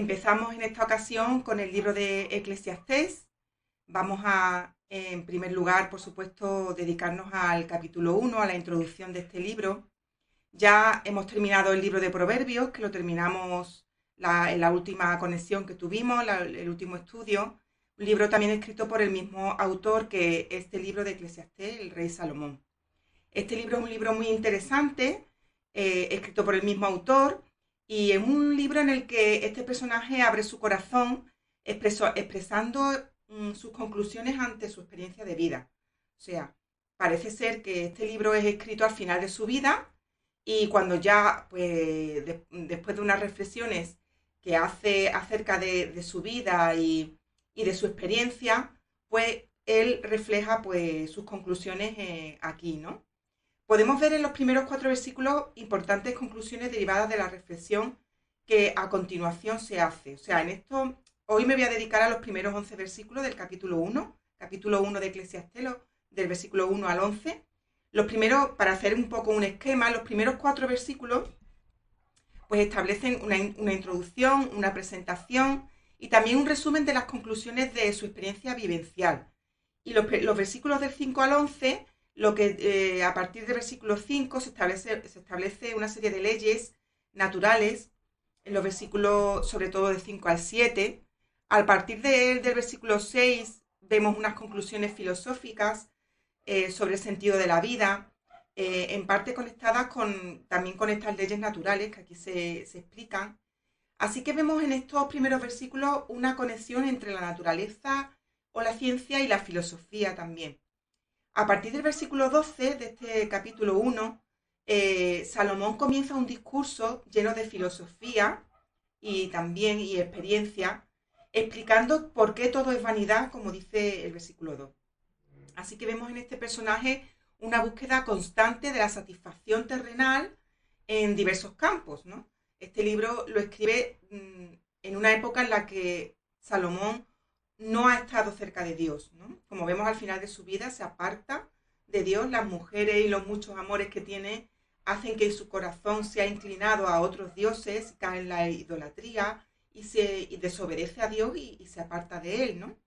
Empezamos en esta ocasión con el libro de Eclesiastés. Vamos a, en primer lugar, por supuesto, dedicarnos al capítulo 1, a la introducción de este libro. Ya hemos terminado el libro de Proverbios, que lo terminamos en la última conexión que tuvimos, el último estudio. Un libro también escrito por el mismo autor que este libro de Eclesiastés, el rey Salomón. Este libro es un libro muy interesante, escrito por el mismo autor, y es un libro en el que este personaje abre su corazón expresando sus conclusiones ante su experiencia de vida. O sea, parece ser que este libro es escrito al final de su vida y cuando ya, pues, después de unas reflexiones que hace acerca de su vida y de su experiencia, pues él refleja pues sus conclusiones aquí, ¿no? Podemos ver en los primeros 4 versículos importantes conclusiones derivadas de la reflexión que a continuación se hace. O sea, en esto, hoy me voy a dedicar a los primeros 11 versículos del capítulo 1 de Eclesiastés, del versículo 1 al 11. Los primeros, para hacer un poco un esquema, los primeros 4 versículos pues establecen una introducción, una presentación y también un resumen de las conclusiones de su experiencia vivencial. Y los versículos del 5 al 11 lo que a partir del versículo 5 se establece una serie de leyes naturales, en los versículos sobre todo de 5 al 7. A partir del versículo 6 vemos unas conclusiones filosóficas sobre el sentido de la vida, en parte conectadas también con estas leyes naturales que aquí se explican. Así que vemos en estos primeros versículos una conexión entre la naturaleza o la ciencia y la filosofía también. A partir del versículo 12 de este capítulo 1, Salomón comienza un discurso lleno de filosofía y experiencia, explicando por qué todo es vanidad, como dice el versículo 2. Así que vemos en este personaje una búsqueda constante de la satisfacción terrenal en diversos campos, ¿no? Este libro lo escribe en una época en la que Salomón no ha estado cerca de Dios, ¿no? Como vemos al final de su vida, se aparta de Dios. Las mujeres y los muchos amores que tiene hacen que su corazón sea inclinado a otros dioses, cae en la idolatría y desobedece a Dios y se aparta de él, ¿no?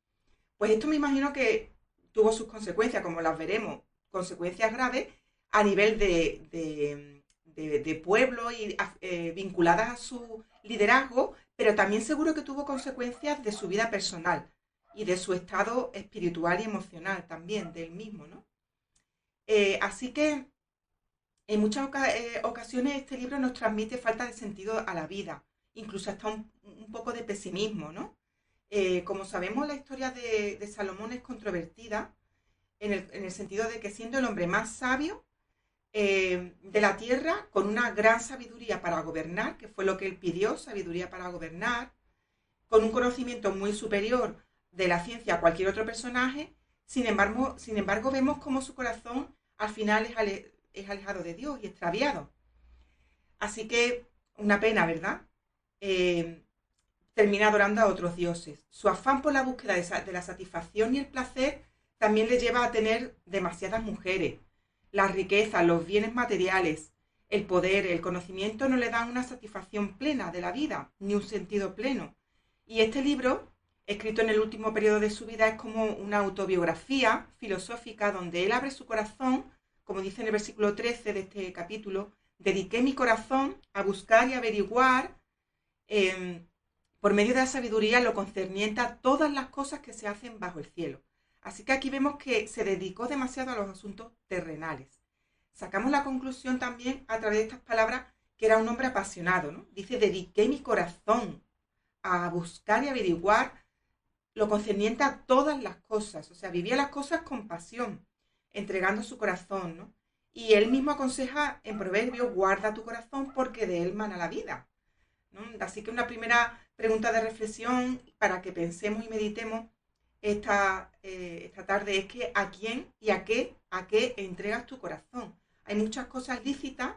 Pues esto me imagino que tuvo sus consecuencias, como las veremos, consecuencias graves a nivel de pueblo y vinculadas a su liderazgo, pero también seguro que tuvo consecuencias de su vida personal y de su estado espiritual y emocional también, del mismo, ¿no? Así que en muchas ocasiones este libro nos transmite falta de sentido a la vida, incluso hasta un poco de pesimismo, ¿no? Como sabemos, la historia de Salomón es controvertida en el sentido de que siendo el hombre más sabio de la tierra, con una gran sabiduría para gobernar, que fue lo que él pidió, sabiduría para gobernar, con un conocimiento muy superior de la ciencia a cualquier otro personaje, sin embargo vemos cómo su corazón al final es alejado de Dios y extraviado. Así que una pena, ¿verdad? Eh, Termina adorando a otros dioses. Su afán por la búsqueda de la satisfacción y el placer también le lleva a tener demasiadas mujeres. Las riquezas, los bienes materiales, el poder, el conocimiento no le dan una satisfacción plena de la vida, ni un sentido pleno. Y este libro, escrito en el último periodo de su vida, es como una autobiografía filosófica donde él abre su corazón, como dice en el versículo 13 de este capítulo: dediqué mi corazón a buscar y averiguar eh, por medio de la sabiduría lo concerniente a todas las cosas que se hacen bajo el cielo. Así que aquí vemos que se dedicó demasiado a los asuntos terrenales. Sacamos la conclusión también a través de estas palabras que era un hombre apasionado, ¿no? Dice, dediqué mi corazón a buscar y averiguar lo concerniente a todas las cosas. O sea, vivía las cosas con pasión, entregando su corazón, ¿no? Y él mismo aconseja en Proverbios, guarda tu corazón porque de él mana la vida, ¿no? Así que una primera pregunta de reflexión para que pensemos y meditemos esta tarde es que a quién y a qué entregas tu corazón. Hay muchas cosas lícitas,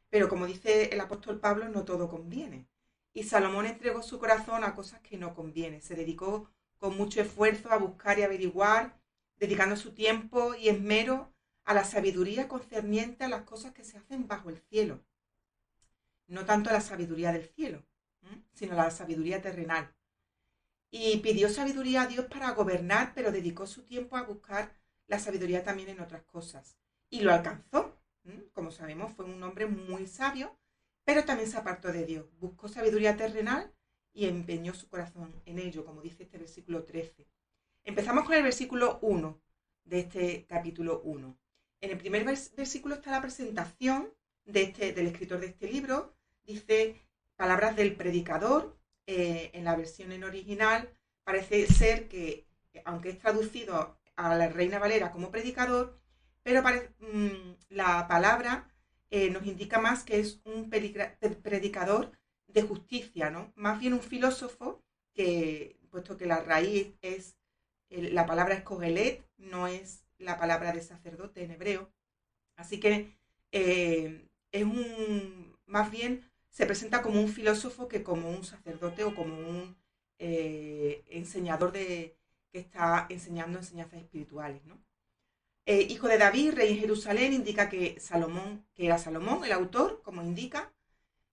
pero como dice el apóstol Pablo, no todo conviene. Y Salomón entregó su corazón a cosas que no convienen. Se dedicó con mucho esfuerzo a buscar y averiguar, dedicando su tiempo y esmero a la sabiduría concerniente a las cosas que se hacen bajo el cielo, no tanto a la sabiduría del cielo. sino la sabiduría terrenal. Y pidió sabiduría a Dios para gobernar, pero dedicó su tiempo a buscar la sabiduría también en otras cosas. Y lo alcanzó. Como sabemos, fue un hombre muy sabio, pero también se apartó de Dios. Buscó sabiduría terrenal y empeñó su corazón en ello, como dice este versículo 13. Empezamos con el versículo 1 de este capítulo 1. En el primer versículo está la presentación del escritor de este libro. Dice palabras del predicador. En la versión en original parece ser que, aunque es traducido a la Reina Valera como predicador, pero la palabra nos indica más que es un predicador de justicia, ¿no? Más bien un filósofo que, puesto que la raíz es, la palabra es cogelet, no es la palabra de sacerdote en hebreo, así que es más bien se presenta como un filósofo que como un sacerdote o como un enseñador que está enseñando enseñanzas espirituales, ¿no? Hijo de David, rey en Jerusalén, indica que era Salomón el autor, como indica.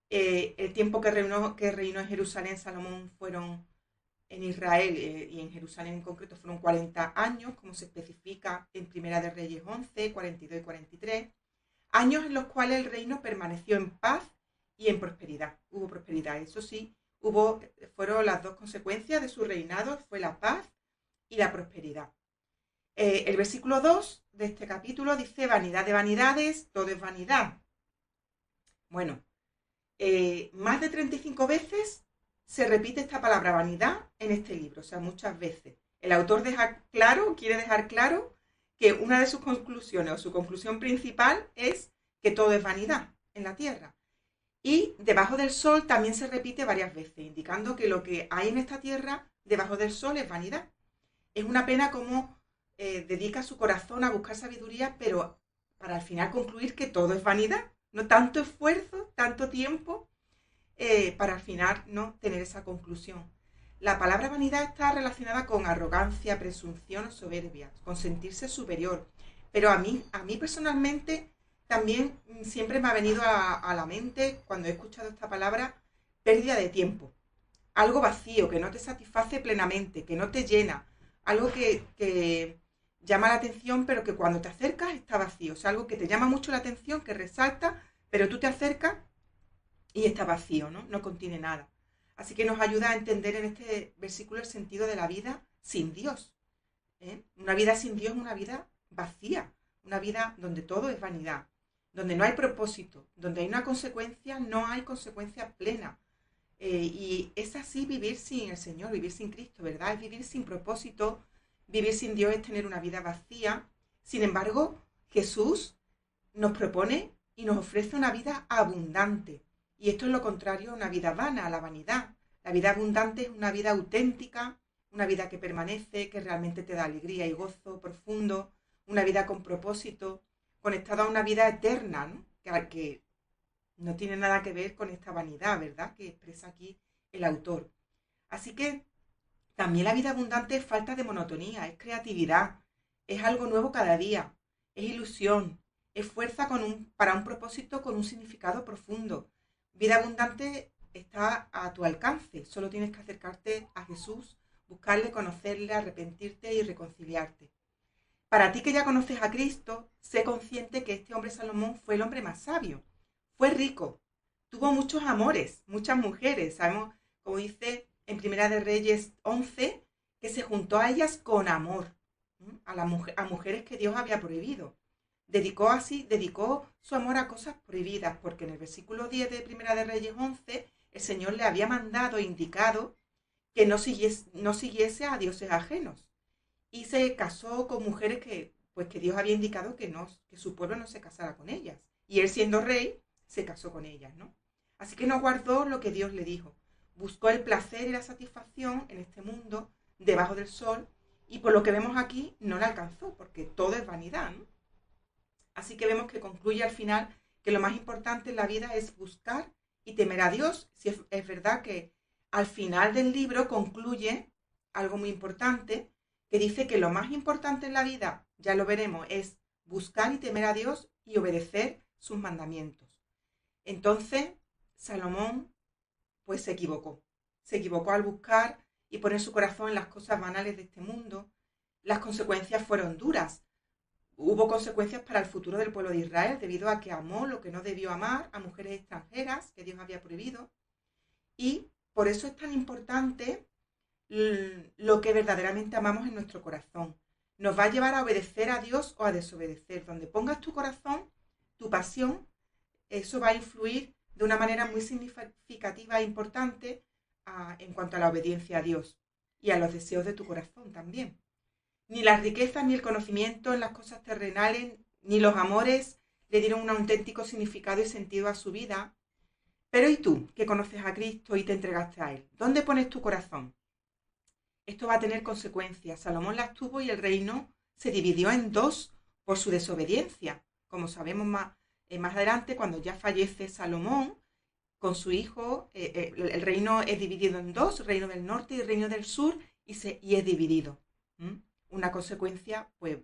El tiempo que reinó en Jerusalén Salomón fueron en Israel y en Jerusalén en concreto fueron 40 años, como se especifica en Primera de Reyes 11, 42 y 43. Años en los cuales el reino permaneció en paz y en prosperidad. Hubo prosperidad, eso sí, fueron las dos consecuencias de su reinado, fue la paz y la prosperidad. El versículo 2 de este capítulo dice: vanidad de vanidades, todo es vanidad. Bueno, más de 35 veces se repite esta palabra vanidad en este libro, o sea, muchas veces. El autor quiere dejar claro que una de sus conclusiones o su conclusión principal es que todo es vanidad en la tierra. Y debajo del sol también se repite varias veces, indicando que lo que hay en esta tierra debajo del sol es vanidad. Es una pena cómo dedica su corazón a buscar sabiduría, pero para al final concluir que todo es vanidad. No tanto esfuerzo, tanto tiempo, para al final no tener esa conclusión. La palabra vanidad está relacionada con arrogancia, presunción o soberbia, con sentirse superior. Pero a mí personalmente también siempre me ha venido a la mente, cuando he escuchado esta palabra, pérdida de tiempo. Algo vacío, que no te satisface plenamente, que no te llena. Algo que llama la atención, pero que cuando te acercas está vacío. O sea, algo que te llama mucho la atención, que resalta, pero tú te acercas y está vacío, ¿no? No contiene nada. Así que nos ayuda a entender en este versículo el sentido de la vida sin Dios. Una vida sin Dios es una vida vacía, una vida donde todo es vanidad, donde no hay propósito, donde hay una consecuencia, no hay consecuencia plena. Y es así vivir sin el Señor, vivir sin Cristo, ¿verdad? Es vivir sin propósito, vivir sin Dios es tener una vida vacía. Sin embargo, Jesús nos propone y nos ofrece una vida abundante. Y esto es lo contrario a una vida vana, a la vanidad. La vida abundante es una vida auténtica, una vida que permanece, que realmente te da alegría y gozo profundo, una vida con propósito, conectada a una vida eterna, ¿no? Que no tiene nada que ver con esta vanidad, ¿verdad? Que expresa aquí el autor. Así que también la vida abundante es falta de monotonía, es creatividad, es algo nuevo cada día, es ilusión, es fuerza para un propósito con un significado profundo. Vida abundante está a tu alcance, solo tienes que acercarte a Jesús, buscarle, conocerle, arrepentirte y reconciliarte. Para ti que ya conoces a Cristo, sé consciente que este hombre Salomón fue el hombre más sabio. Fue rico, tuvo muchos amores, muchas mujeres. Sabemos, como dice en Primera de Reyes 11, que se juntó a ellas con amor, a mujeres que Dios había prohibido. Dedicó su amor a cosas prohibidas, porque en el versículo 10 de Primera de Reyes 11, el Señor le había mandado e indicado que no siguiese a dioses ajenos. Y se casó con mujeres que Dios había indicado que su pueblo no se casara con ellas. Y él, siendo rey, se casó con ellas, ¿no? Así que no guardó lo que Dios le dijo. Buscó el placer y la satisfacción en este mundo, debajo del sol, y por lo que vemos aquí, no la alcanzó, porque todo es vanidad, ¿no? Así que vemos que concluye al final que lo más importante en la vida es buscar y temer a Dios. Si es verdad que al final del libro concluye algo muy importante, que dice que lo más importante en la vida, ya lo veremos, es buscar y temer a Dios y obedecer sus mandamientos. Entonces, Salomón pues se equivocó. Se equivocó al buscar y poner su corazón en las cosas banales de este mundo. Las consecuencias fueron duras. Hubo consecuencias para el futuro del pueblo de Israel debido a que amó lo que no debió amar, a mujeres extranjeras que Dios había prohibido. Y por eso es tan importante lo que verdaderamente amamos en nuestro corazón. Nos va a llevar a obedecer a Dios o a desobedecer. Donde pongas tu corazón, tu pasión, eso va a influir de una manera muy significativa e importante en cuanto a la obediencia a Dios y a los deseos de tu corazón también. Ni las riquezas, ni el conocimiento en las cosas terrenales, ni los amores le dieron un auténtico significado y sentido a su vida. Pero ¿y tú, que conoces a Cristo y te entregaste a Él? ¿Dónde pones tu corazón? Esto va a tener consecuencias. Salomón las tuvo y el reino se dividió en dos por su desobediencia. Como sabemos más adelante, cuando ya fallece Salomón con su hijo, el reino es dividido en dos, reino del norte y reino del sur, y es dividido. Una consecuencia pues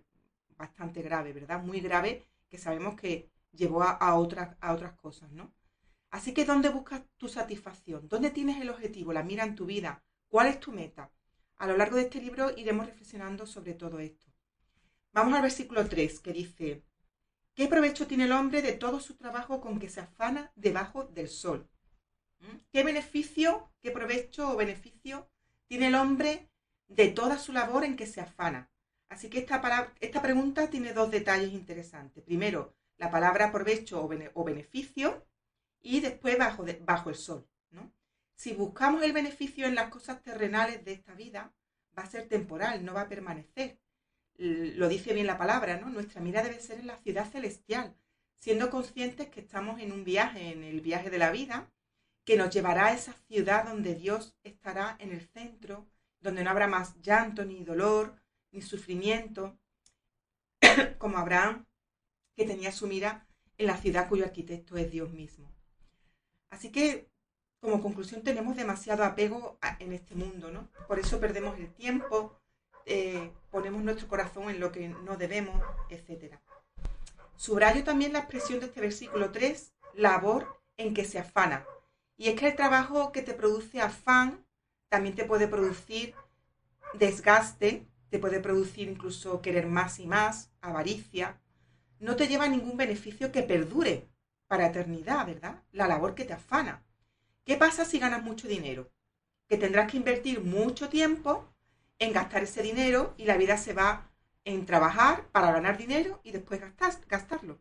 bastante grave, ¿verdad? Muy grave, que sabemos que llevó a otras cosas, ¿no? Así que ¿dónde buscas tu satisfacción? ¿Dónde tienes el objetivo, la mira en tu vida? ¿Cuál es tu meta? A lo largo de este libro iremos reflexionando sobre todo esto. Vamos al versículo 3, que dice: ¿qué provecho tiene el hombre de todo su trabajo con que se afana debajo del sol? ¿Qué beneficio, qué provecho o beneficio tiene el hombre de toda su labor en que se afana? Así que esta pregunta tiene dos detalles interesantes. Primero, la palabra provecho o beneficio, y después bajo el sol, ¿no? Si buscamos el beneficio en las cosas terrenales de esta vida, va a ser temporal, no va a permanecer. Lo dice bien la palabra, ¿no? Nuestra mira debe ser en la ciudad celestial, siendo conscientes que estamos en un viaje, en el viaje de la vida, que nos llevará a esa ciudad donde Dios estará en el centro, donde no habrá más llanto, ni dolor, ni sufrimiento, como Abraham, que tenía su mira en la ciudad cuyo arquitecto es Dios mismo. Así que, como conclusión, tenemos demasiado apego en este mundo, ¿no? Por eso perdemos el tiempo, ponemos nuestro corazón en lo que no debemos, etc. Subrayo también la expresión de este versículo 3, labor en que se afana. Y es que el trabajo que te produce afán también te puede producir desgaste, te puede producir incluso querer más y más, avaricia. No te lleva a ningún beneficio que perdure para eternidad, ¿verdad? La labor que te afana. ¿Qué pasa si ganas mucho dinero? Que tendrás que invertir mucho tiempo en gastar ese dinero y la vida se va en trabajar para ganar dinero y después gastarlo.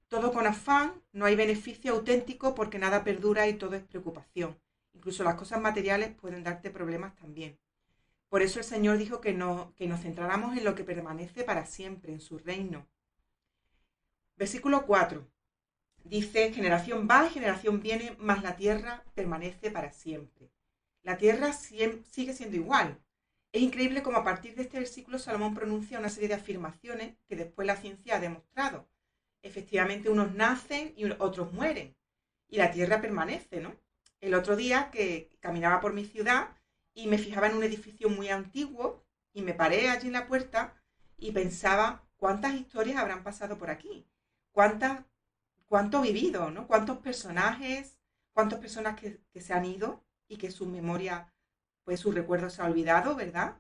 Todo con afán, no hay beneficio auténtico porque nada perdura y todo es preocupación. Incluso las cosas materiales pueden darte problemas también. Por eso el Señor dijo que nos centráramos en lo que permanece para siempre, en su reino. Versículo 4. Dice: generación va y generación viene, mas la tierra permanece para siempre. La tierra sigue siendo igual. Es increíble cómo a partir de este versículo Salomón pronuncia una serie de afirmaciones que después la ciencia ha demostrado. Efectivamente, unos nacen y otros mueren. Y la tierra permanece, ¿no? El otro día que caminaba por mi ciudad y me fijaba en un edificio muy antiguo y me paré allí en la puerta y pensaba cuántas historias habrán pasado por aquí. Cuánto vivido, ¿no? Cuántos personajes, cuántas personas que se han ido y que su memoria, pues su recuerdo se ha olvidado, ¿verdad?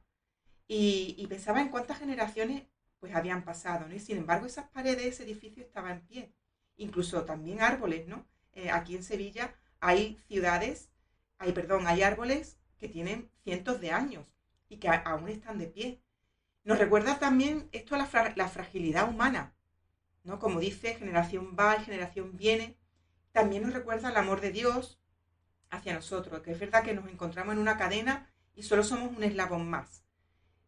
Y pensaba en cuántas generaciones pues habían pasado, ¿no? Y sin embargo esas paredes de ese edificio estaban en pie. Incluso también árboles, ¿no? Aquí en Sevilla hay hay árboles que tienen cientos de años y que aún están de pie. Nos recuerda también esto a la fragilidad humana, ¿no? Como dice, generación va y generación viene. También nos recuerda el amor de Dios hacia nosotros, que es verdad que nos encontramos en una cadena y solo somos un eslabón más.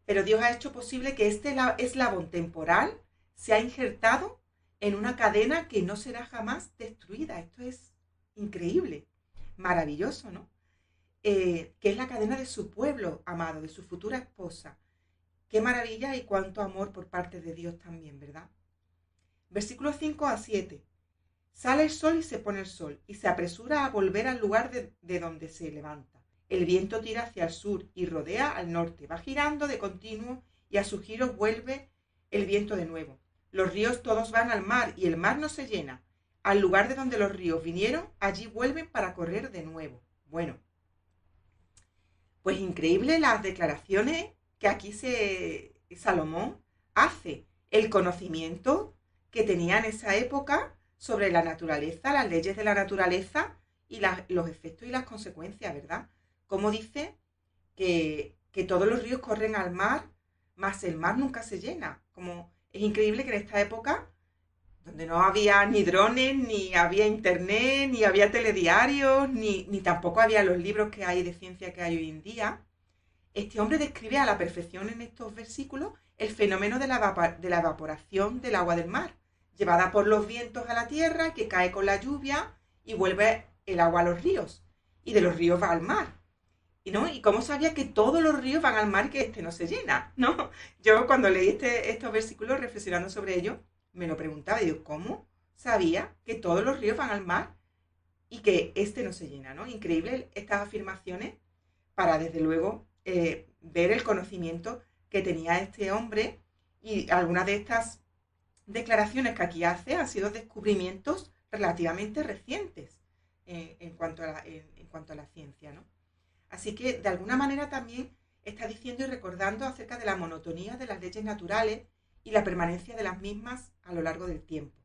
Pero Dios ha hecho posible que este eslabón temporal se ha injertado en una cadena que no será jamás destruida. Esto es increíble, maravilloso, ¿no? Que es la cadena de su pueblo amado, de su futura esposa. Qué maravilla y cuánto amor por parte de Dios también, ¿verdad? Versículos 5 a 7. Sale el sol y se pone el sol, y se apresura a volver al lugar de donde se levanta. El viento tira hacia el sur y rodea al norte, va girando de continuo y a su giro vuelve el viento de nuevo. Los ríos todos van al mar y el mar no se llena. Al lugar de donde los ríos vinieron, allí vuelven para correr de nuevo. Bueno, pues increíble las declaraciones que aquí Salomón hace, el conocimiento que tenía en esa época sobre la naturaleza, las leyes de la naturaleza y los efectos y las consecuencias, ¿verdad? Como dice que todos los ríos corren al mar, mas el mar nunca se llena. Como es increíble que en esta época, donde no había ni drones, ni había internet, ni había telediarios, ni tampoco había los libros que hay de ciencia que hay hoy en día, este hombre describe a la perfección en estos versículos el fenómeno de la evaporación del agua del mar, llevada por los vientos a la tierra, que cae con la lluvia y vuelve el agua a los ríos. Y de los ríos va al mar. ¿No? ¿Y cómo sabía que todos los ríos van al mar y que este no se llena? ¿No? Yo cuando leí estos versículos reflexionando sobre ello, me lo preguntaba y digo, ¿cómo sabía que todos los ríos van al mar y que este no se llena? ¿No? Increíble estas afirmaciones para, desde luego, ver el conocimiento que tenía este hombre, y algunas de estas declaraciones que aquí hace han sido descubrimientos relativamente recientes en cuanto a la ciencia, ¿no? Así que, de alguna manera, también está diciendo y recordando acerca de la monotonía de las leyes naturales y la permanencia de las mismas a lo largo del tiempo.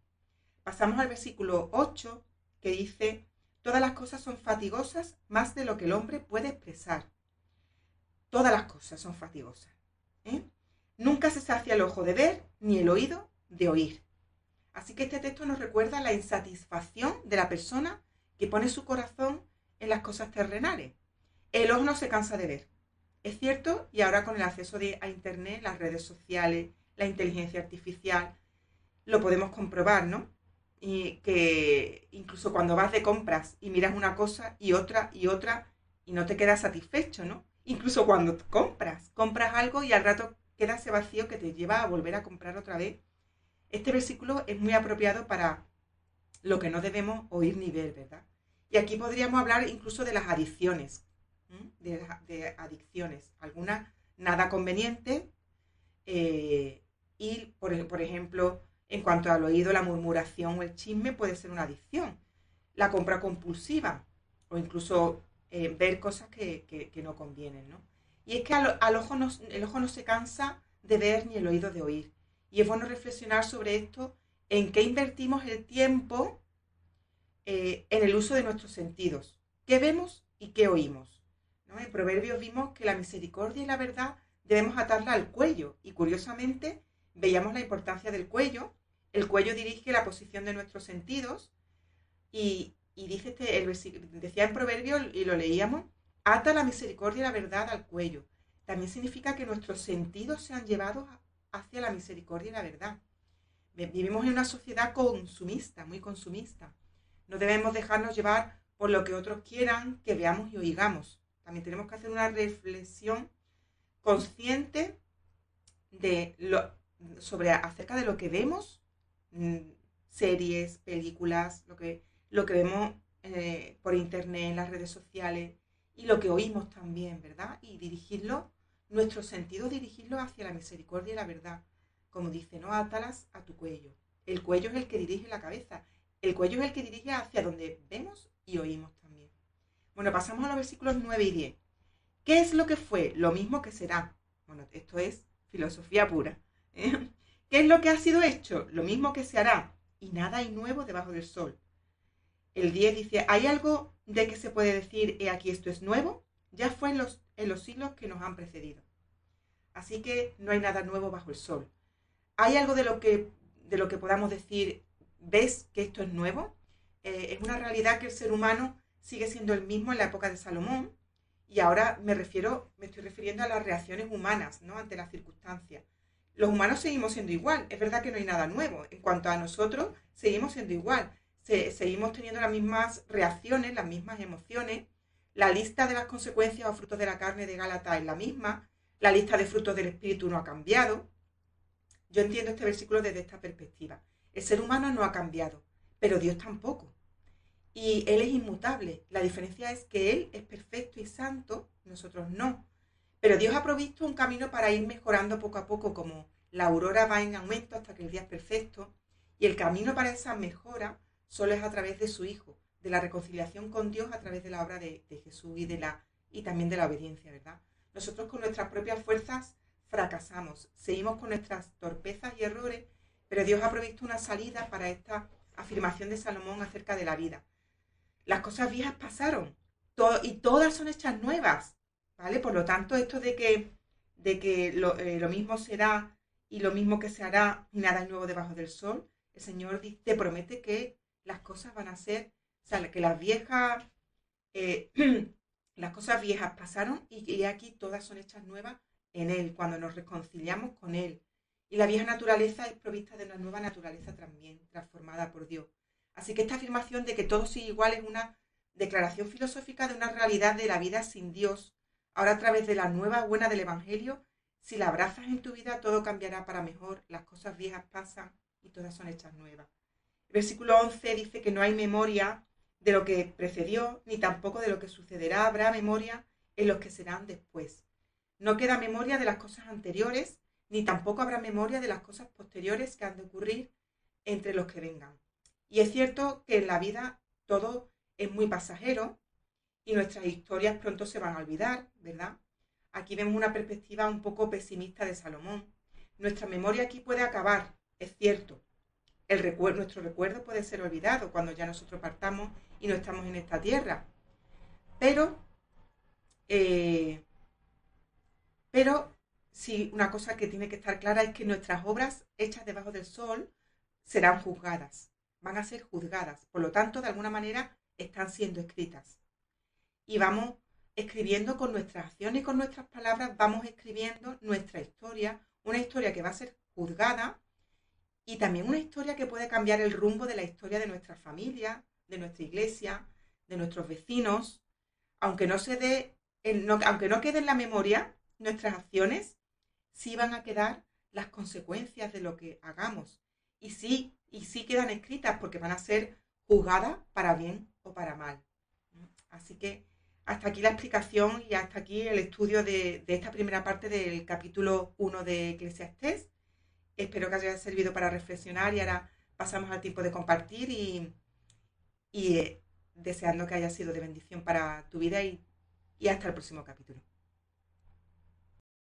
Pasamos al versículo 8, que dice: todas las cosas son fatigosas más de lo que el hombre puede expresar. Todas las cosas son fatigosas. Nunca se sacia el ojo de ver, ni el oído de oír. Así que este texto nos recuerda la insatisfacción de la persona que pone su corazón en las cosas terrenales. El ojo no se cansa de ver. Es cierto, y ahora con el acceso a Internet, las redes sociales, la inteligencia artificial, lo podemos comprobar, ¿no? Y que incluso cuando vas de compras y miras una cosa y otra, y no te quedas satisfecho, ¿no? Incluso cuando compras algo y al rato queda ese vacío que te lleva a volver a comprar otra vez. Este versículo es muy apropiado para lo que no debemos oír ni ver, ¿verdad? Y aquí podríamos hablar incluso de las adicciones, de adicciones, algunas nada convenientes, y por ejemplo, en cuanto al oído, la murmuración o el chisme puede ser una adicción, la compra compulsiva o incluso ver cosas que no convienen, ¿no? Y es que el ojo no se cansa de ver ni el oído de oír, y es bueno reflexionar sobre esto, en qué invertimos el tiempo en el uso de nuestros sentidos, qué vemos y qué oímos, ¿no? En Proverbios vimos que la misericordia y la verdad debemos atarla al cuello, y curiosamente veíamos la importancia del cuello. El cuello dirige la posición de nuestros sentidos, y dice decía en Proverbios, y lo leíamos: ata la misericordia y la verdad al cuello. También significa que nuestros sentidos sean llevados hacia la misericordia y la verdad. Vivimos en una sociedad consumista, muy consumista. No debemos dejarnos llevar por lo que otros quieran que veamos y oigamos. También tenemos que hacer una reflexión consciente acerca de lo que vemos, series, películas, lo que vemos por internet, en las redes sociales, y lo que oímos también, ¿verdad? Y nuestros sentidos dirigirlos hacia la misericordia y la verdad. Como dice, no átalas a tu cuello. El cuello es el que dirige la cabeza. El cuello es el que dirige hacia donde vemos y oímos también. Bueno, pasamos a los versículos 9 y 10. ¿Qué es lo que fue? Lo mismo que será. Bueno, esto es filosofía pura. ¿Qué es lo que ha sido hecho? Lo mismo que se hará. Y nada hay nuevo debajo del sol. El 10 dice: ¿hay algo de que se puede decir, he aquí esto es nuevo? Ya fue en los siglos que nos han precedido. Así que no hay nada nuevo bajo el sol. ¿Hay algo de lo que podamos decir, ves que esto es nuevo? Es una realidad que el ser humano sigue siendo el mismo en la época de Salomón, y ahora me estoy refiriendo a las reacciones humanas, ¿no?, ante las circunstancias. Los humanos seguimos siendo igual. Es verdad que no hay nada nuevo. En cuanto a nosotros, seguimos siendo igual. Seguimos teniendo las mismas reacciones, las mismas emociones. La lista de las consecuencias o frutos de la carne de Gálatas es la misma. La lista de frutos del Espíritu no ha cambiado. Yo entiendo este versículo desde esta perspectiva. El ser humano no ha cambiado, pero Dios tampoco. Y Él es inmutable. La diferencia es que Él es perfecto y santo, nosotros no. Pero Dios ha provisto un camino para ir mejorando poco a poco, como la aurora va en aumento hasta que el día es perfecto. Y el camino para esa mejora solo es a través de su Hijo, de la reconciliación con Dios a través de la obra de Jesús y también de la obediencia, ¿verdad? Nosotros con nuestras propias fuerzas fracasamos, seguimos con nuestras torpezas y errores, pero Dios ha provisto una salida para esta afirmación de Salomón acerca de la vida. Las cosas viejas pasaron y todas son hechas nuevas, ¿vale? Por lo tanto, esto de que lo mismo será y lo mismo que se hará y nada es nuevo debajo del sol, el Señor te promete que las cosas van a ser, o sea, que eh, las cosas viejas pasaron y aquí todas son hechas nuevas en Él, cuando nos reconciliamos con Él. Y la vieja naturaleza es provista de una nueva naturaleza también, transformada por Dios. Así que esta afirmación de que todo sigue igual es una declaración filosófica de una realidad de la vida sin Dios. Ahora a través de la nueva buena del Evangelio, si la abrazas en tu vida, todo cambiará para mejor, las cosas viejas pasan y todas son hechas nuevas. El versículo 11 dice que no hay memoria de lo que precedió, ni tampoco de lo que sucederá. Habrá memoria en los que serán después. No queda memoria de las cosas anteriores, ni tampoco habrá memoria de las cosas posteriores que han de ocurrir entre los que vengan. Y es cierto que en la vida todo es muy pasajero y nuestras historias pronto se van a olvidar, ¿verdad? Aquí vemos una perspectiva un poco pesimista de Salomón. Nuestra memoria aquí puede acabar, es cierto. Nuestro recuerdo puede ser olvidado cuando ya nosotros partamos y no estamos en esta tierra. Pero, eh, pero sí, una cosa que tiene que estar clara es que nuestras obras hechas debajo del sol serán juzgadas, van a ser juzgadas. Por lo tanto, de alguna manera, están siendo escritas. Y vamos escribiendo con nuestras acciones y con nuestras palabras, vamos escribiendo nuestra historia, una historia que va a ser juzgada y también una historia que puede cambiar el rumbo de la historia de nuestra familia, de nuestra iglesia, de nuestros vecinos. Aunque no se dé, aunque no quede en la memoria, nuestras acciones sí van a quedar las consecuencias de lo que hagamos. Y sí quedan escritas porque van a ser juzgadas para bien o para mal. Así que hasta aquí la explicación y hasta aquí el estudio de esta primera parte del capítulo 1 de Eclesiastés. Espero que haya servido para reflexionar y ahora pasamos al tiempo de compartir y deseando que haya sido de bendición para tu vida y hasta el próximo capítulo.